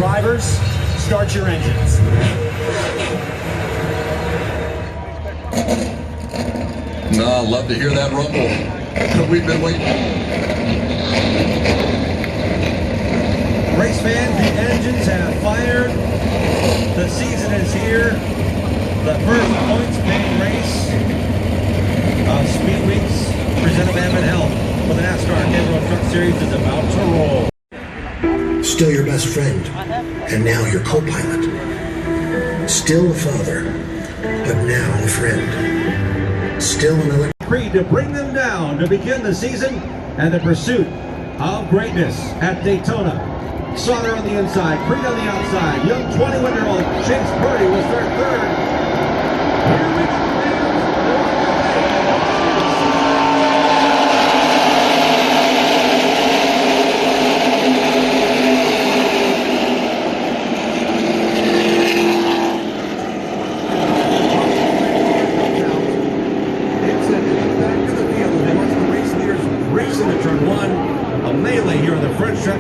Drivers, start your engines. No, love to hear that rumble. We've been waiting. Race fans, the engines have fired. The season is here. The first points-paying race of Speed Weeks presented by Evan Health for the NASCAR World Truck Series is about to roll. Still your best friend, and now your co-pilot. Still a father, but now a friend. Still another Creed to bring them down to begin the season and the pursuit of greatness at Daytona. Sauter on the inside, Creed on the outside. Young 21-year-old Chase Purdy will start third. Here we go.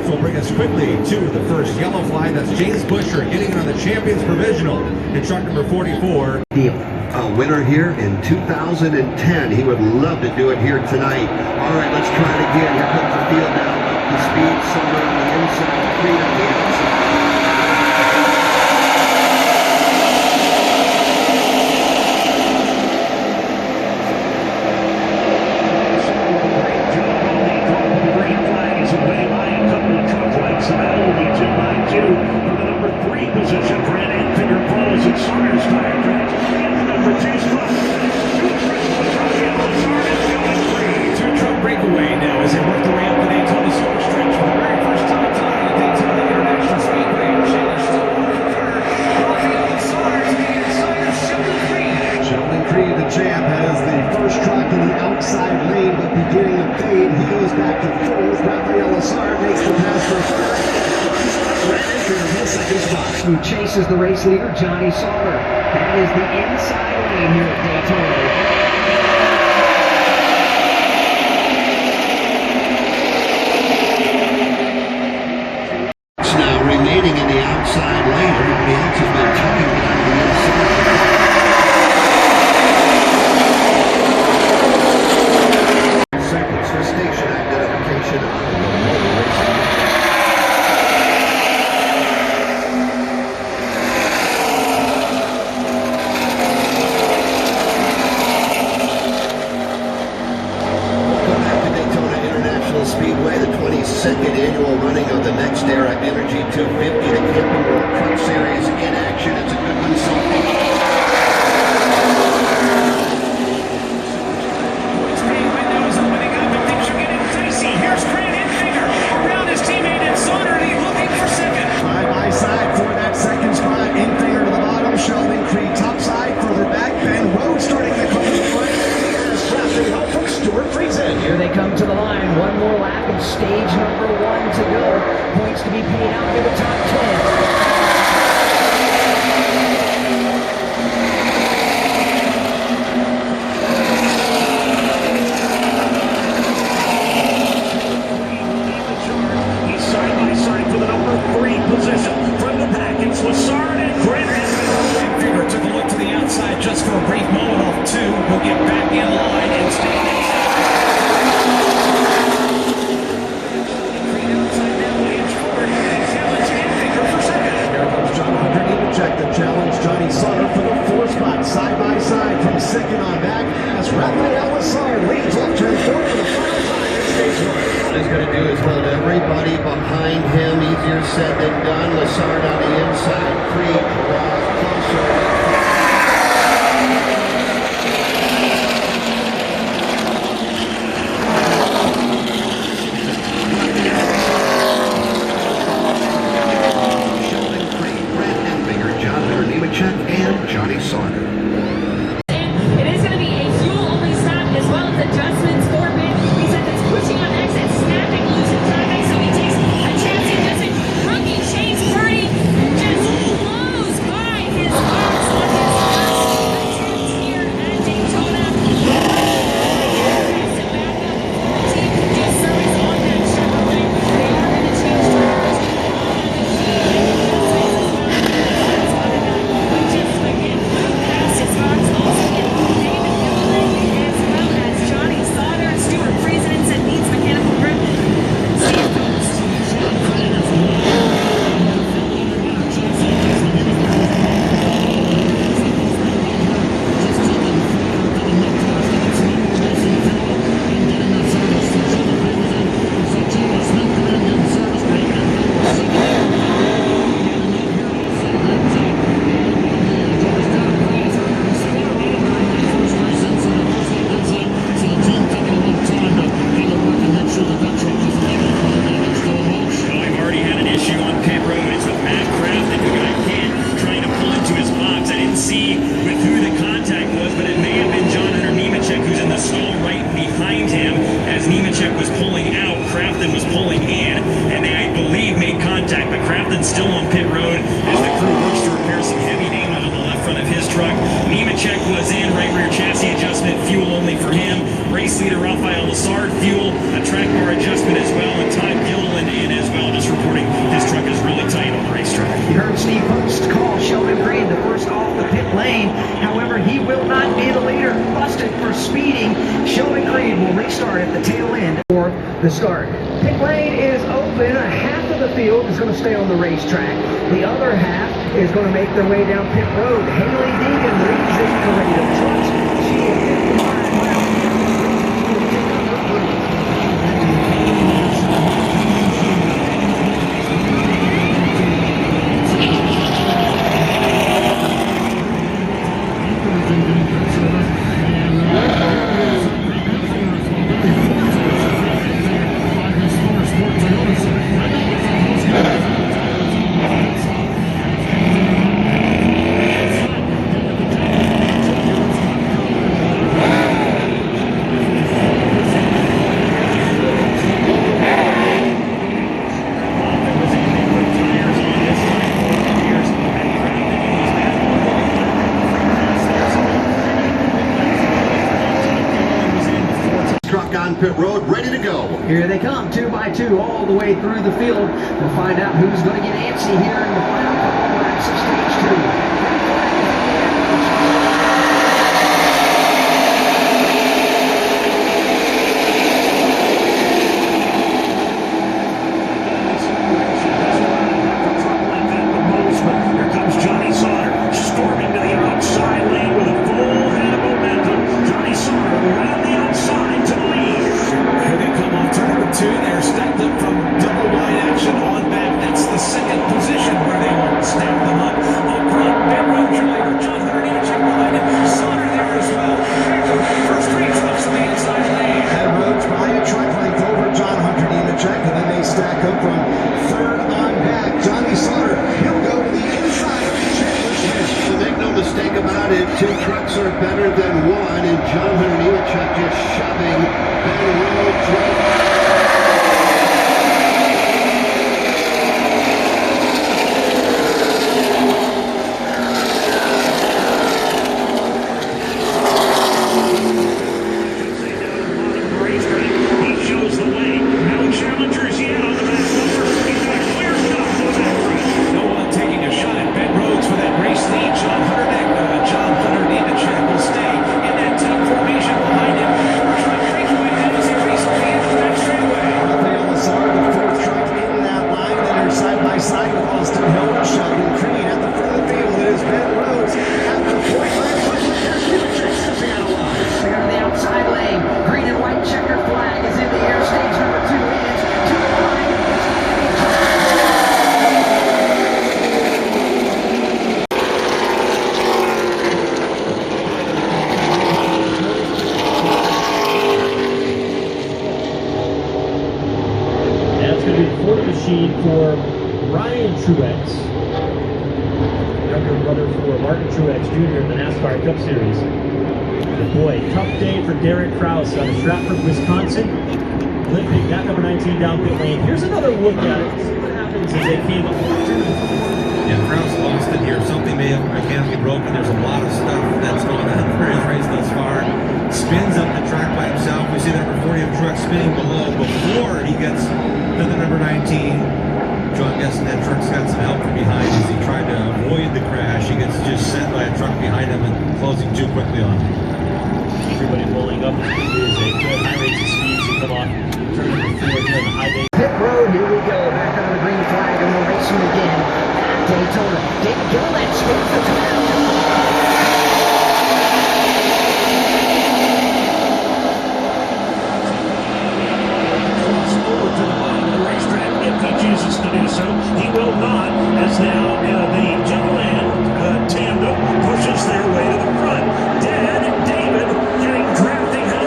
Will bring us quickly to the first yellow flag. That's James Busher getting it on the Champions Provisional in truck number 44. A winner here in 2010. He would love to do it here tonight. All right, let's try it again. Here comes the field now. Up the speed, somewhere on the inside, Creed on the outside. Breakaway now as they work their way up the Daytona stretch for the very first time tonight at Daytona International Speedway. Changed to third. Sheldon Creed, the champ, has the first truck in the outside lane, but beginning to fade. He goes back to fourth. Rafael Lazar makes the pass for third. The second spot. Who chases the race leader, Johnny Sauter. That is the inside lane here at Daytona. Remaining in the outside lane. Everybody else has been tugging down the inside. Seconds for station identification on the motor racing. Welcome back to Daytona International Speedway, the 22nd annual running of the NextEra Energy 250, the Camping World Truck Series in action. It's a good one so far. Window is opening up and things are getting dicey. Here's Grant Enfinger around his teammate and Sauter looking for second. Side by side for that second spot. Infinger to the bottom. Sheldon Creed top side. Further back. Ben Rhodes starting to come to the front. Here's traffic help from Stuart Friesen. Here they come to the line. One more lap and stage number 1 to go. Points to be paid out to the top 10. He's side by side for the number 3 position. From the pack, it's Lazard and Grant. Enfinger took a look to the outside just for a brief moment off 2. Will get back in line and stay inside. Challenge Johnny Sauter for the 4th spot, side by side from second on back as Rafael Lazar leads left turn 4 for the final time in stage 1. What he's going to do is hold everybody behind him. Easier said than done. Lazard on the inside. Creed draws closer. And Johnny Sauter. It is going to be a fuel-only stop as well as adjustments for Ben. He said it's pushing on exit, snapping loose and driving, so he takes a chance. He doesn't. Rookie Chase Purdy just blows by his car. still on pit road as the crew works to repair some heavy damage on the left front of his truck. Nemechek was in, right rear chassis adjustment, fuel only for him. Race leader Rafael Lessard, fuel, a track bar adjustment as well, and Todd Gilliland in as well, just reporting his truck is really tight on the racetrack. You heard Steve Post call Sheldon Creed the first off the pit lane. However, he will not be the leader. Busted for speeding. Sheldon Creed will restart at the tail end for the start. Pit lane is open. Half of the field is going to stay on the racetrack. The other half is going to make their way down pit road. Haley Deegan leads this parade of trucks. She is on pit road, ready to go. Here they come, 2 by 2, all the way through the field. We'll find out who's going to get antsy here in the final couple laps of stage 2. Two trucks are better than one, and John Hunter Nemechek just shoving Ben Rhodes right. He shows the way. No challengers yet on the back. No one taking a shot at Ben Rhodes for that race lead. John Hunter Nemechek will stay in that team formation behind him. First one breakaway as he races the end of the back straightaway. Rafael Lessard, the fourth truck in that line, then they're side by side with Austin Hill and Sheldon Creed at the front of the field. It is Ben Rhodes at the point line. Stepping out of line. They're on the outside lane. Green and white checkered flag is in the air. Stage number 2 is to the line. For Ryan Truex, younger brother for Martin Truex Jr. in the NASCAR Cup Series. But boy, tough day for Derek Kraus out of Stratford, Wisconsin. Limping that number 19 down pit lane. Here's another look at it. See what happens as they came up. Yeah, Kraus lost it here. Something may have mechanically broken. There's a lot of stuff that's going on for his race thus far. Spins up the track by himself. We see the number 40 of Truex spinning below before he gets to the number 19. So I'm guessing that truck's got some help from behind as he tried to avoid the crash. He gets just sent by a truck behind him and closing too quickly on him. Everybody rolling up. It is a good high rates of speed to come off. Turn number 4 here on the high base. Pit road, here we go. Back on the green flag and we're racing again at Daytona. David Gilliland scores the time. Chooses to do so. He will not, as now the Gilliland tandem pushes their way to the front. Dad and David getting drafting help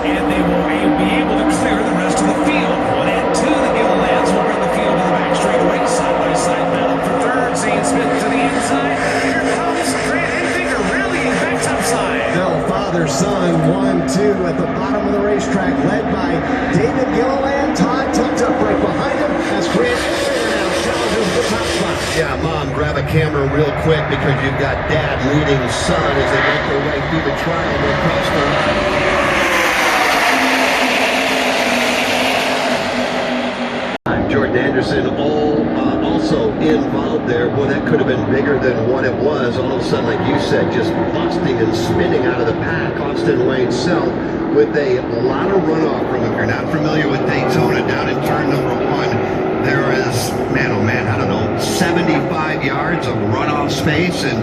and they will be able to clear the rest of the field. 1 and 2, the Gillilands will run the field to the back straightaway. Side by side battle for third. Zane Smith to the inside. Here comes Grant Enfinger rallying back topside. Now father-son 1-2 at the bottom of the racetrack, led by David Gilliland. Todd tucked up right behind him as Grant Yeah, Mom, grab a camera real quick because you've got Dad leading son as they make their way through the trial across the line. Jordan Anderson also involved there. Boy, that could have been bigger than what it was. All of a sudden, like you said, just busting and spinning out of the pack. Austin Wayne Self with a lot of runoff from him. If you're not familiar with Daytona, down in turn number 1, there is, man, oh man, I don't know, 75 yards of runoff space, and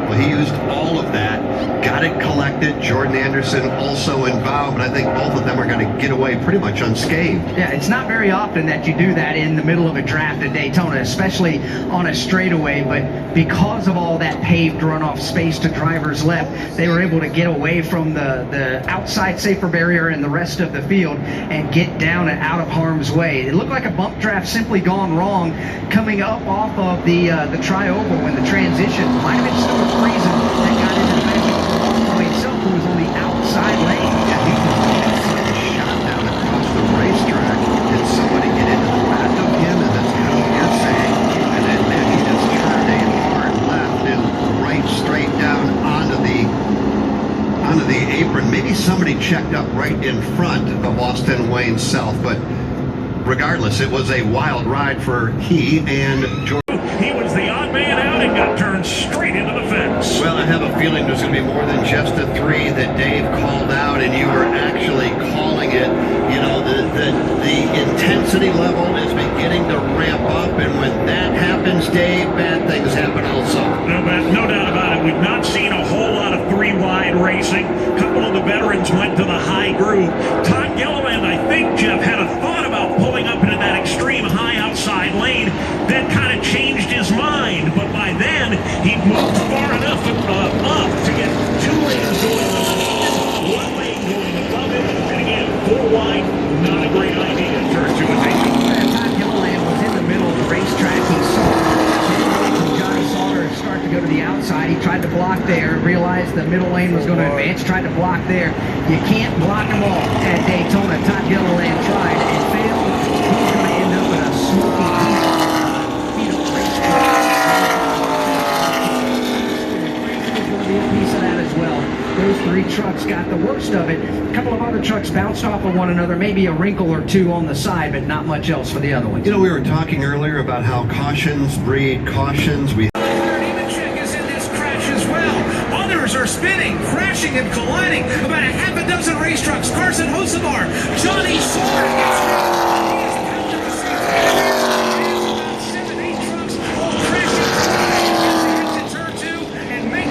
well, he used all of that, got it collected. Jordan Anderson also involved, but I think both of them are going to get away pretty much unscathed. Yeah, it's not very often that you do that in the middle of a draft at Daytona, especially on a straightaway, but because of all that paved runoff space to drivers left, they were able to get away from the outside safer barrier and the rest of the field and get down and out of harm's way. It looked like a bump draft simply gone wrong coming up off of the tri-oval when the transition might have been still a reason that got into the match. Himself, who was on the outside lane. Yeah, he was shot down across the racetrack. Did somebody get into the back of him? And that's kind of what you're saying. And then he just turned a hard left and right straight down onto the apron. Maybe somebody checked up right in front of Austin Wayne Self, but regardless, it was a wild ride for he and Jordan. He was the odd man out and got turned straight into the fence. Well, I have a feeling there's going to be more than just the 3 that Dave called out, and you were actually calling it. You know, the intensity level is beginning to ramp up, and when that happens, Dave, bad things happen also. No doubt about it. We've not seen a whole lot of 3-wide racing. A couple of the veterans went to the high groove. Todd Gilliland, I think, Jeff, had a thought about pulling up into that extreme high outside lane, then kind of changed his mind, but by then he'd moved far enough up to get 2 lanes going on, 1 lane going above it, and again, 4 wide, not a great idea in turn 2 and 8. Todd Gilliland was in the middle of the racetrack. He saw Johnny Sauter start to go to the outside. He tried to block there, realized the middle lane was going to advance, tried to block there. You can't block them all at Daytona. Todd Gilliland tried and failed. He's going to end up in a smoky piece of that as well. Those 3 trucks got the worst of it. A couple of other trucks bounced off of one another, maybe a wrinkle or 2 on the side, but not much else for the other ones. You know, we were talking earlier about how cautions breed cautions. Check is in this crash as well. Others are spinning, crashing, and colliding. About a half a dozen race trucks. Carson Hocevar, Johnny Sauter.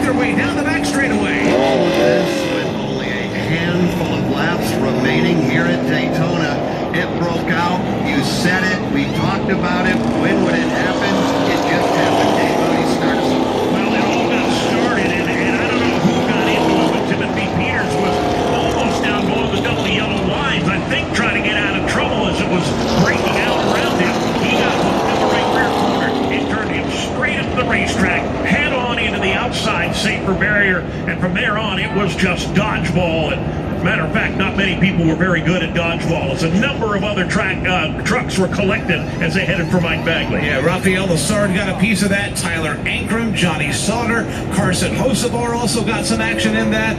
Way down the back straightaway. All of this with only a handful of laps remaining here at Daytona. It broke out. You said it. We talked about it. When would it happen? It just happened. Dave Mooney starts. Well, it all got started, and I don't know who got into it, but Timothy Peters was almost down below the double yellow lines, I think trying to get out of trouble as it was breaking out around him. He got hooked in the right rear corner. It turned him straight up the racetrack, head on into the outside safer barrier, and from there on it was just dodgeball. And matter of fact, not many people were very good at dodgeball, as a number of other trucks were collected as they headed for Mike Bagley. Yeah, Rafael Lessard got a piece of that. Tyler Ankrum, Johnny Sauter, Carson Hocevar also got some action in that.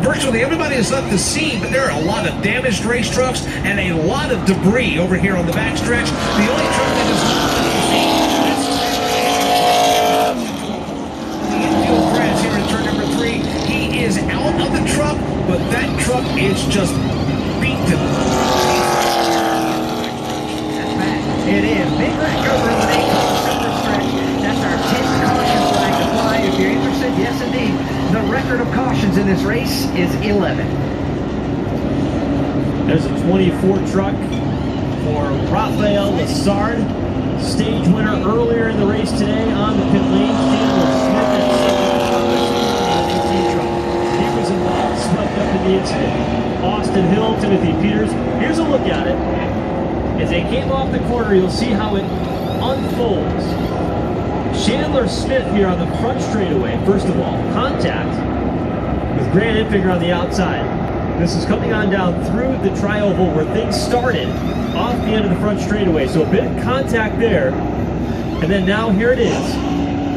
Virtually everybody has left the scene, but there are a lot of damaged race trucks and a lot of debris over here on the backstretch. The only truck that is not left the scene is out of the truck, but that truck is just beat to That's bad. It is. Big wreck over in the Daytona Silver stretch. That's our 10th caution flag to fly. If you're interested, yes indeed. The record of cautions in this race is 11. There's a 24 truck for Rafael Lessard. Stage winner earlier in the race today on the pit lane. Chandler Smith at swept up in the incident. Austin Hill, Timothy Peters. Here's a look at it. As they came off the corner, you'll see how it unfolds. Chandler Smith here on the front straightaway. First of all, contact with Grant Enfinger on the outside. This is coming on down through the tri-oval where things started off the end of the front straightaway. So a bit of contact there. And then now here it is.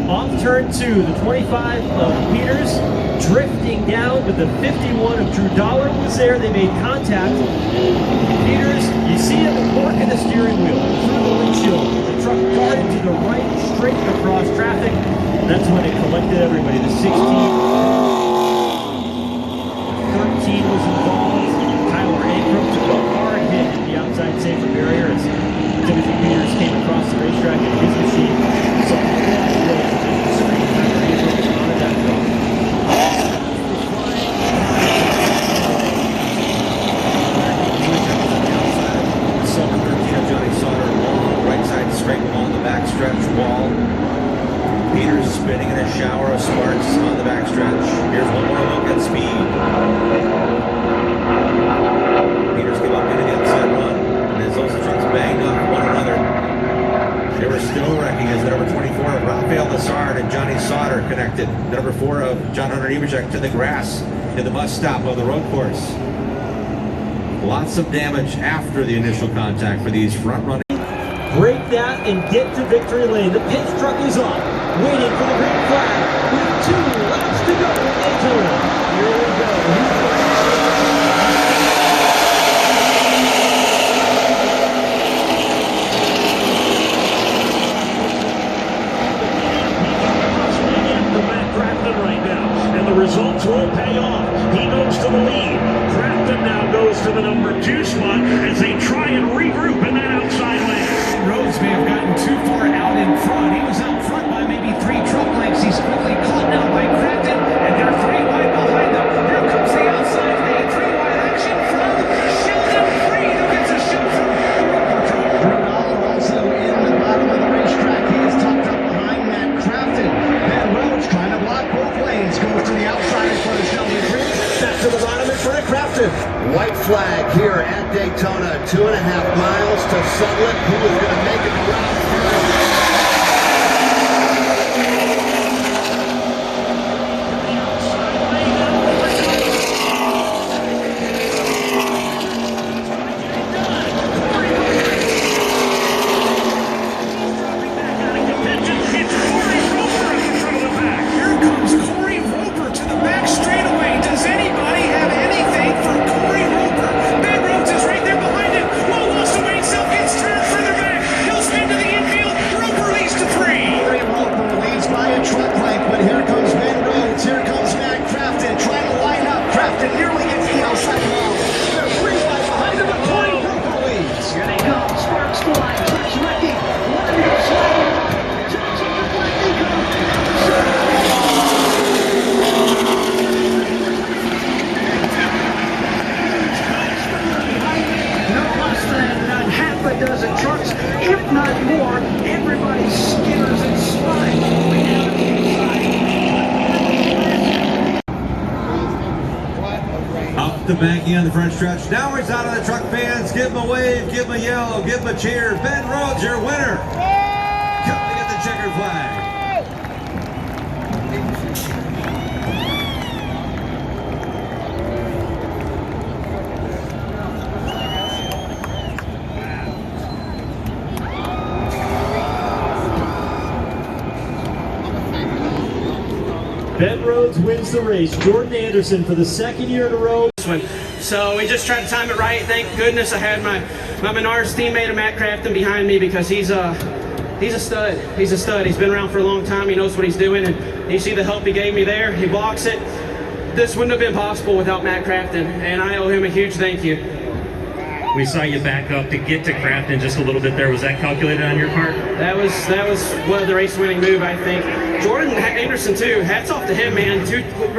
Off turn 2, the 25 of Peters, drifting down, but the 51 of Drew Dollar was there. They made contact. Peters, you see him working the steering wheel through the windshield. The truck darted to the right, straight across traffic. That's when it collected everybody. The 16, 13 was involved. Tyler Ankrum took a hard hit at the outside safer barrier as Timothy Peters came across the racetrack in his machine. So straight along the backstretch wall. Peters is spinning in a shower of sparks on the backstretch. Here's one more look at speed. Peters give up into the outside run, and as those trucks banged up one another, they were still wrecking as the number 24 of Rafael Lazard and Johnny Sauter connected. Number 4 of John Hunter Nemechek to the grass in the bus stop of the road course. Lots of damage after the initial contact for these front-running. Break that and get to victory lane. The pit truck is off, waiting for the green flag with 2 laps to go in Daytona. Here we go. Right now, and the results will pay off. He goes to the lead. Crafton now goes to the number 2 spot as they try and regroup in that outside lane. Rhodes may have gotten too far out in front. He was out front by maybe 3 truck lengths. He's quickly caught now by Crafton, and they're 3 wide behind them. Here comes the outside lane. 3 wide action from Sheldon Creed, who gets a shot from Drew Dollar also in the bottom of the racetrack. He is tucked up behind Matt Crafton. Ben Rhodes trying to block both lanes. Goes to the outside in front of Sheldon Creed. Back to the bottom in front of Crafton. White flag here at Daytona, 2.5 miles to settle it. Who is going to make it around first? Here comes Cory Roper to the back straightaway. Does anybody have anything for Cory Roper? Ben Rhodes is right there behind him. Well, lost away himself, gets turned further back. He'll spin to the infield. Roper leads to 3. Cory Roper leads by a truck length, but here comes Ben Rhodes. Here comes Matt Crafton trying to line up. Crafton nearly gets the outside wall. They're 3 wide behind him, but Cory Roper leads. Here they come, sparks flying, trucks wrecking. One goes sliding off. Trucks on the flat, they go. No less than half a dozen trucks, if not more. Everybody skitters and slides all the way down to the inside. Up the banking on the front stretch. Now we're out of the truck fans. Give them a wave, give them a yell, give them a cheer. Ben Rhodes, your winner. Come to get the checkered flag. Ben Rhodes wins the race. Jordan Anderson for the 2nd year in a row. So we just tried to time it right. Thank goodness I had my Menards teammate Matt Crafton behind me because he's a stud. He's a stud. He's been around for a long time. He knows what he's doing, and you see the help he gave me there. He blocks it. This wouldn't have been possible without Matt Crafton, and I owe him a huge thank you. We saw you back up to get to Crafton just a little bit there. Was that calculated on your part? That was one of the race-winning move, I think. Jordan Anderson too. Hats off to him, man. 2 races.